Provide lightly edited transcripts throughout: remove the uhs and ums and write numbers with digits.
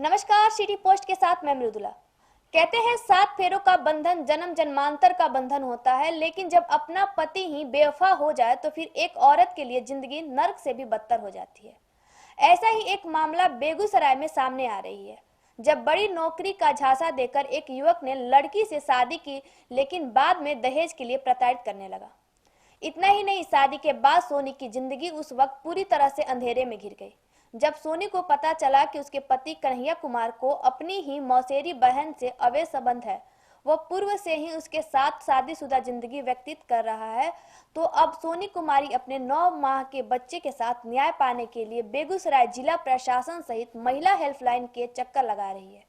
नमस्कार, city post के साथ मैं मृदुला। कहते हैं 7 फेरों का बंधन जन्म जन्मांतर का बंधन होता है, लेकिन जब अपना पति ही बेवफा हो जाए तो फिर एक औरत के लिए जिंदगी नर्क से भी बदतर हो जाती है। ऐसा ही एक मामला बेगूसराय में सामने आ रही है, जब बड़ी नौकरी का झांसा देकर एक युवक ने लड़की से शादी की, लेकिन बाद में दहेज के लिए प्रताड़ित करने लगा। इतना ही नहीं, शादी के बाद सोनी की जिंदगी उस वक्त पूरी तरह से अंधेरे में घिर गई। जब सोनी को पता चला कि उसके पति कन्हैया कुमार को अपनी ही मौसेरी बहन से अवैध संबंध है, वो पूर्व से ही उसके साथ शादीशुदा जिंदगी व्यतीत कर रहा है, तो अब सोनी कुमारी अपने 9 माह के बच्चे के साथ न्याय पाने के लिए बेगूसराय जिला प्रशासन सहित महिला हेल्पलाइन के चक्कर लगा रही है।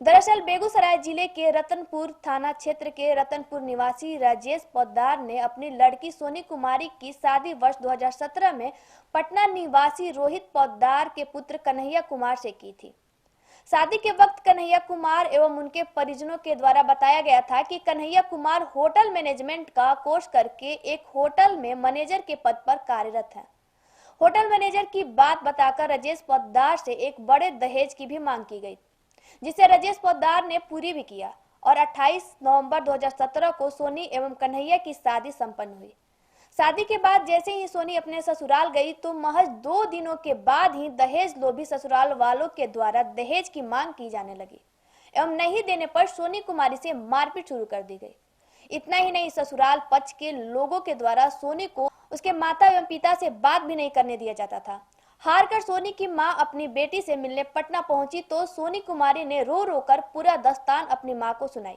दरअसल बेगूसराय जिले के रतनपुर थाना क्षेत्र के रतनपुर निवासी राजेश पोद्दार ने अपनी लड़की सोनी कुमारी की शादी वर्ष 2017 में पटना निवासी रोहित पोद्दार के पुत्र कन्हैया कुमार से की थी। शादी के वक्त कन्हैया कुमार एवं उनके परिजनों के द्वारा बताया गया था कि कन्हैया कुमार होटल मैनेजमेंट का कोर्स करके एक होटल में मैनेजर के पद पर कार्यरत है। होटल मैनेजर की बात बताकर राजेश पोद्दार से एक बड़े दहेज की भी मांग की गई, जिसे राजेश पोद्दार ने पूरी भी किया और 28 नवंबर 2017 को सोनी एवं कन्हैया की शादी संपन्न हुई। शादी के बाद जैसे ही सोनी अपने ससुराल गई तो महज 2 दिनों के बाद ही दहेज लोभी ससुराल वालों के द्वारा दहेज की मांग की जाने लगी एवं नहीं देने पर सोनी कुमारी से मारपीट शुरू कर दी गई। इतना ही नहीं, ससुराल पक्ष के लोगों के द्वारा सोनी को उसके माता एवं पिता से बात भी नहीं करने दिया जाता था। हार कर सोनी की मां अपनी बेटी से मिलने पटना पहुंची तो सोनी कुमारी ने रो रो कर पूरा दास्तान अपनी मां को सुनाई।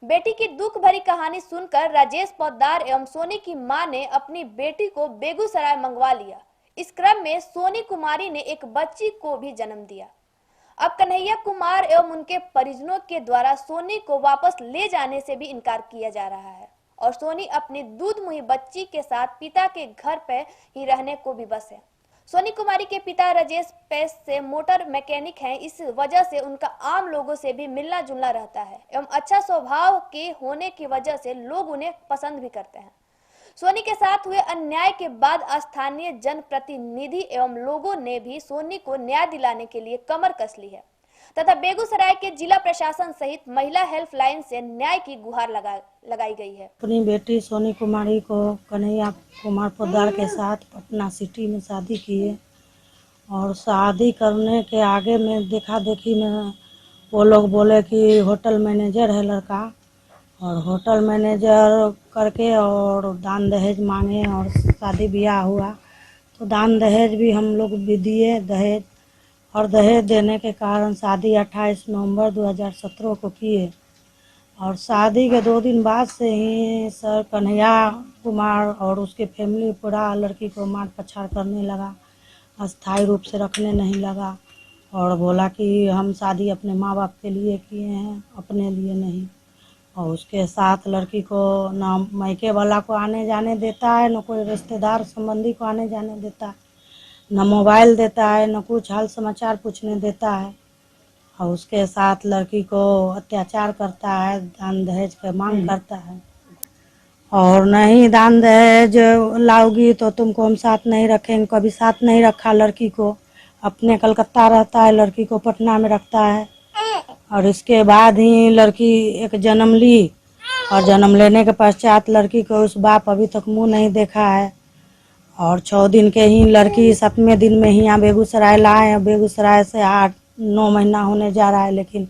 बेटी की दुख भरी कहानी सुनकर राजेश पोद्दार एवं सोनी की मां ने अपनी बेटी को बेगूसराय मंगवा लिया। इस क्रम में सोनी कुमारी ने एक बच्ची को भी जन्म दिया। अब कन्हैया कुमार एवं उनके परिजनों के द्वारा सोनी को वापस ले जाने से भी इनकार किया जा रहा है और सोनी अपनी दूध मुही बच्ची के साथ पिता के घर पर ही रहने को विवश है। सोनी कुमारी के पिता राजेश पेश से मोटर मैकेनिक हैं, इस वजह से उनका आम लोगों से भी मिलना जुलना रहता है एवं अच्छा स्वभाव के होने की वजह से लोग उन्हें पसंद भी करते हैं। सोनी के साथ हुए अन्याय के बाद स्थानीय जनप्रतिनिधि एवं लोगों ने भी सोनी को न्याय दिलाने के लिए कमर कस ली है तथा बेगूसराय के जिला प्रशासन सहित महिला हेल्पलाइन से न्याय की गुहार लगाई गई है। अपनी बेटी सोनी कुमारी को कन्हैया कुमार पोद्दार के साथ पटना सिटी में शादी किए और शादी करने के आगे में देखा देखी में वो लोग बोले कि होटल मैनेजर है लड़का, और होटल मैनेजर करके और दान दहेज मांगे और शादी ब्याह हुआ तो दान दहेज भी हम लोग भी दिए दहेज, और दहेज देने के कारण शादी 28 नवंबर 2017 को किए और शादी के 2 दिन बाद से ही सर कन्हैया कुमार और उसके फैमिली पूरा लड़की को मार पछाड़ करने लगा, अस्थायी रूप से रखने नहीं लगा और बोला कि हम शादी अपने माँ बाप के लिए किए हैं, अपने लिए नहीं। और उसके साथ लड़की को ना मायके वाला को आने जाने देता है, न कोई रिश्तेदार संबंधी को आने जाने देता है, न मोबाइल देता है, न कुछ हाल समाचार पूछने देता है और उसके साथ लड़की को अत्याचार करता है, दान दहेज के मांग करता है और नहीं दान दहेज लाओगी तो तुमको हम साथ नहीं रखेंगे। कभी साथ नहीं रखा लड़की को, अपने कलकत्ता रहता है, लड़की को पटना में रखता है और इसके बाद ही लड़की एक जन्म ली और जन्म लेने के पश्चात लड़की को उस बाप अभी तक मुँह नहीं देखा है और 6 दिन के ही लड़की 7वें दिन में ही यहाँ बेगूसराय लाए हैं। बेगूसराय से 8-9 महीना होने जा रहा है, लेकिन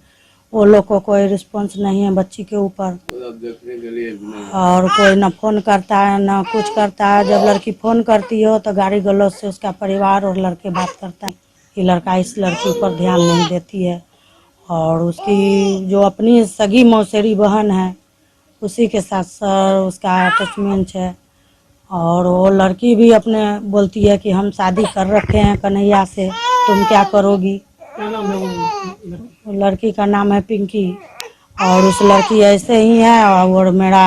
वो लोग को कोई रिस्पांस नहीं है बच्ची के ऊपर और कोई न फोन करता है न कुछ करता है। जब लड़की फोन करती हो तो गाली गलौज से उसका परिवार और लड़के बात करता है कि लड़का इस लड़की पर ध्यान नहीं देती है और उसकी जो अपनी सगी मौसेरी बहन है उसी के साथ सर उसका अटैचमेंट है और वो लड़की भी अपने बोलती है कि हम शादी कर रखे हैं कन्हैया से, तुम क्या करोगी। लड़की का नाम है पिंकी और उस लड़की ऐसे ही है और मेरा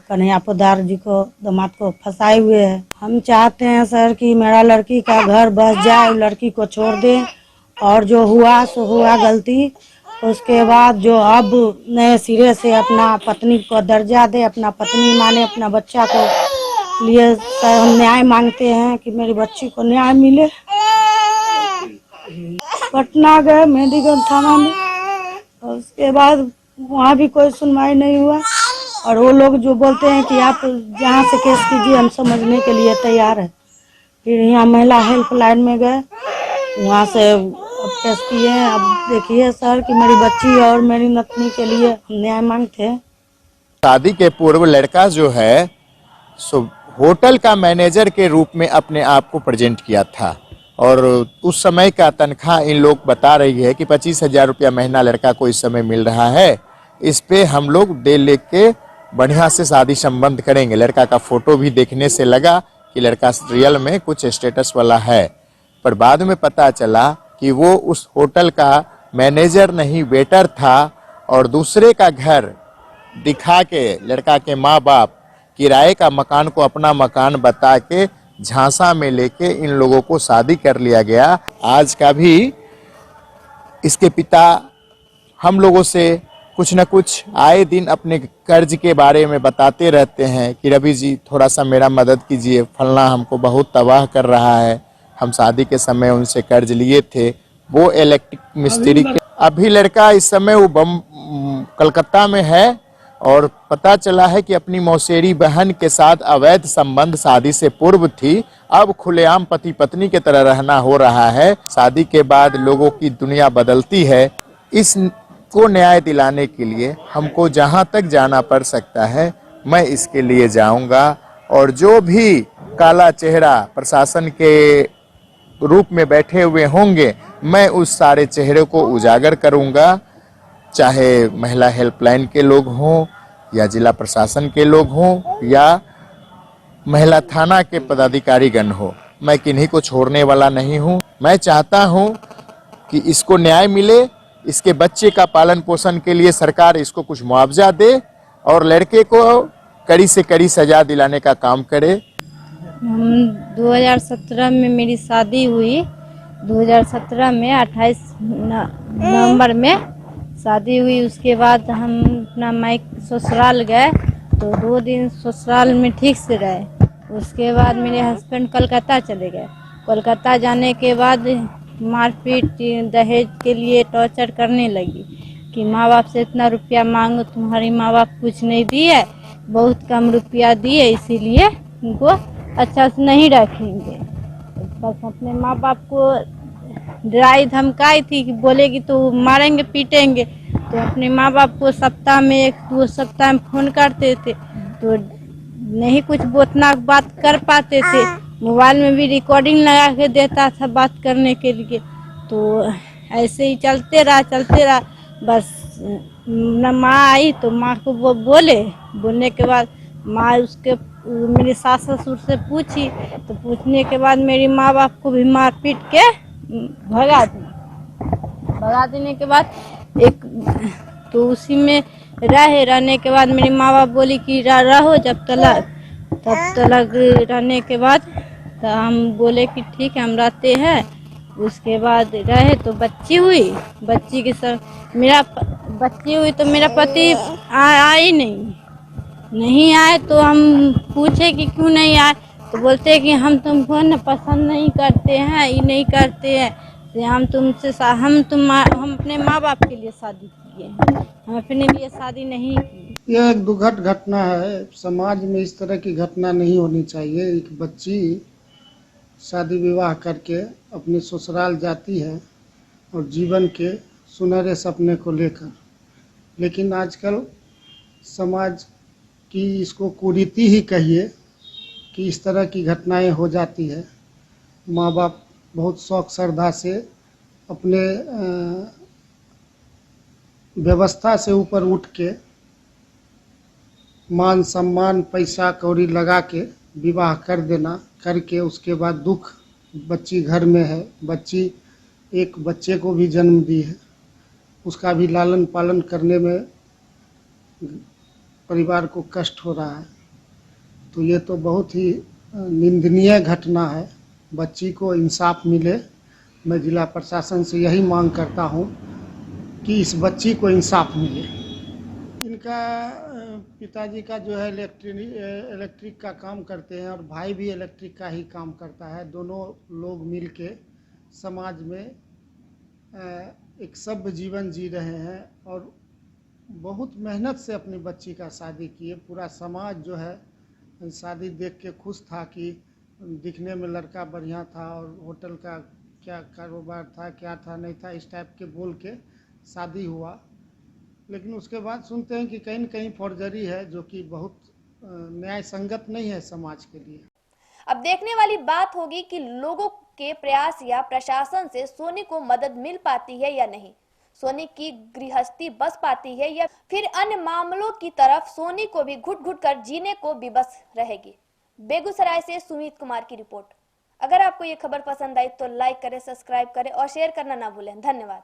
कन्हैया पोद्दार जी को दामाद को फंसाए हुए है। हम चाहते हैं सर कि मेरा लड़की का घर बस जाए, लड़की को छोड़ दें और जो हुआ सो हुआ गलती, उसके बाद जो अब नए सिरे से अपना पत्नी को दर्जा दे, अपना पत्नी माने, अपना बच्चा को लिए न्याय मांगते हैं कि मेरी बच्ची को न्याय मिले। पटना गए मेडिकल थाना में, और उसके बाद वहाँ भी कोई सुनवाई नहीं हुआ। और वो लोग जो बोलते हैं कि आप जहाँ से केस कीजिए, हम समझने के लिए तैयार है। फिर यहाँ महिला हेल्पलाइन में गए, वहाँ से अब केस किए हैं। अब देखिए सर कि मेरी बच्ची और मेरी नतनी के लिए न्याय मांगते हैं। शादी के पूर्व लड़का जो है सो होटल का मैनेजर के रूप में अपने आप को प्रेजेंट किया था, और उस समय का तनख्वाह इन लोग बता रही है कि 25,000 रुपया महीना लड़का को इस समय मिल रहा है। इस पे हम लोग डे लेके बढ़िया से शादी संबंध करेंगे। लड़का का फोटो भी देखने से लगा कि लड़का रियल में कुछ स्टेटस वाला है, पर बाद में पता चला कि वो उस होटल का मैनेजर नहीं वेटर था, और दूसरे का घर दिखा के लड़का के माँ बाप किराए का मकान को अपना मकान बता के झांसा में लेके इन लोगों को शादी कर लिया गया। आज का भी इसके पिता हम लोगों से कुछ न कुछ आए दिन अपने कर्ज के बारे में बताते रहते हैं कि रवि जी थोड़ा सा मेरा मदद कीजिए, फलना हमको बहुत तबाह कर रहा है। हम शादी के समय उनसे कर्ज लिए थे, वो इलेक्ट्रिक मिस्त्री के। अभी लड़का इस समय वो कलकत्ता में है, और पता चला है कि अपनी मौसेरी बहन के साथ अवैध संबंध शादी से पूर्व थी, अब खुलेआम पति पत्नी की तरह रहना हो रहा है। शादी के बाद लोगों की दुनिया बदलती है। इसको न्याय दिलाने के लिए हमको जहां तक जाना पड़ सकता है मैं इसके लिए जाऊंगा, और जो भी काला चेहरा प्रशासन के रूप में बैठे हुए होंगे मैं उस सारे चेहरे को उजागर करूंगा, चाहे महिला हेल्पलाइन के लोग हों या जिला प्रशासन के लोग हों या महिला थाना के पदाधिकारीगण हो। मैं किन्हीं को छोड़ने वाला नहीं हूं। मैं चाहता हूं कि इसको न्याय मिले, इसके बच्चे का पालन पोषण के लिए सरकार इसको कुछ मुआवजा दे, और लड़के को कड़ी से कड़ी सजा दिलाने का काम करे। 2017 में मेरी शादी हुई। 2017 में 28 नवंबर में शादी हुई। उसके बाद हम अपना मायक ससुराल गए, तो 2 दिन ससुराल में ठीक से रहे। उसके बाद मेरे हस्बैंड कलकत्ता चले गए। कोलकाता जाने के बाद मारपीट, दहेज के लिए टॉर्चर करने लगी कि माँ बाप से इतना रुपया मांगो, तुम्हारी माँ बाप कुछ नहीं दिए, बहुत कम रुपया दिए, इसीलिए उनको अच्छा से नहीं रखेंगे। बस अपने माँ बाप को डराई धमकाई थी कि बोलेगी तो मारेंगे पीटेंगे। तो अपने माँ बाप को सप्ताह में 1-2 सप्ताह में फोन करते थे, तो नहीं कुछ बोतना बात कर पाते थे। मोबाइल में भी रिकॉर्डिंग लगा के देता था बात करने के लिए। तो ऐसे ही चलते रहा। बस न माँ आई तो माँ को वो बोलने के बाद माँ उसके मेरे सास ससुर से पूछी, तो पूछने के बाद मेरी माँ बाप को भी मार पीट के भगा देने के बाद तो उसी में रहने के बाद मेरी माँ बाप बोली कि रहो तब तलक रहने के बाद तो हम बोले कि ठीक है हम रहते हैं। उसके बाद रहे तो बच्ची हुई। बच्ची के साथ बच्ची हुई तो मेरा पति आए नहीं आए। तो हम पूछे कि क्यों नहीं आए, तो बोलते हैं कि हम तुमको न पसंद नहीं करते हैं, ये नहीं करते हैं, हम अपने माँ बाप के लिए शादी किए हैं, हम अपने लिए शादी नहीं की। यह एक दुखद घटना है। समाज में इस तरह की घटना नहीं होनी चाहिए। एक बच्ची शादी विवाह करके अपने ससुराल जाती है और जीवन के सुनहरे सपने को लेकर, लेकिन आजकल समाज की इसको कुरीति ही कहिए कि इस तरह की घटनाएं हो जाती है। माँ बाप बहुत शौक श्रद्धा से अपने व्यवस्था से ऊपर उठ के मान सम्मान पैसा कौड़ी लगा के विवाह कर देना, करके उसके बाद दुख, बच्ची घर में है, बच्ची एक बच्चे को भी जन्म दी है, उसका भी लालन पालन करने में परिवार को कष्ट हो रहा है। तो ये तो बहुत ही निंदनीय घटना है। बच्ची को इंसाफ मिले। मैं जिला प्रशासन से यही मांग करता हूँ कि इस बच्ची को इंसाफ मिले। इनका पिताजी का जो है इलेक्ट्रिक का काम करते हैं और भाई भी इलेक्ट्रिक का ही काम करता है। दोनों लोग मिलके समाज में एक सभ्य जीवन जी रहे हैं और बहुत मेहनत से अपनी बच्ची का शादी किए। पूरा समाज जो है शादी देख के खुश था कि दिखने में लड़का बढ़िया था और होटल का क्या कारोबार था, क्या था नहीं था, इस टाइप के बोल के शादी हुआ। लेकिन उसके बाद सुनते हैं कि कहीं न कहीं फॉर्जरी है, जो कि बहुत न्याय संगत नहीं है समाज के लिए। अब देखने वाली बात होगी कि लोगों के प्रयास या प्रशासन से सोनी को मदद मिल पाती है या नहीं, सोनी की गृहस्थी बस पाती है या फिर अन्य मामलों की तरफ सोनी को भी घुट घुट कर जीने को विवश रहेगी। बेगूसराय से सुमित कुमार की रिपोर्ट। अगर आपको ये खबर पसंद आई तो लाइक करें, सब्सक्राइब करें और शेयर करना ना भूलें। धन्यवाद।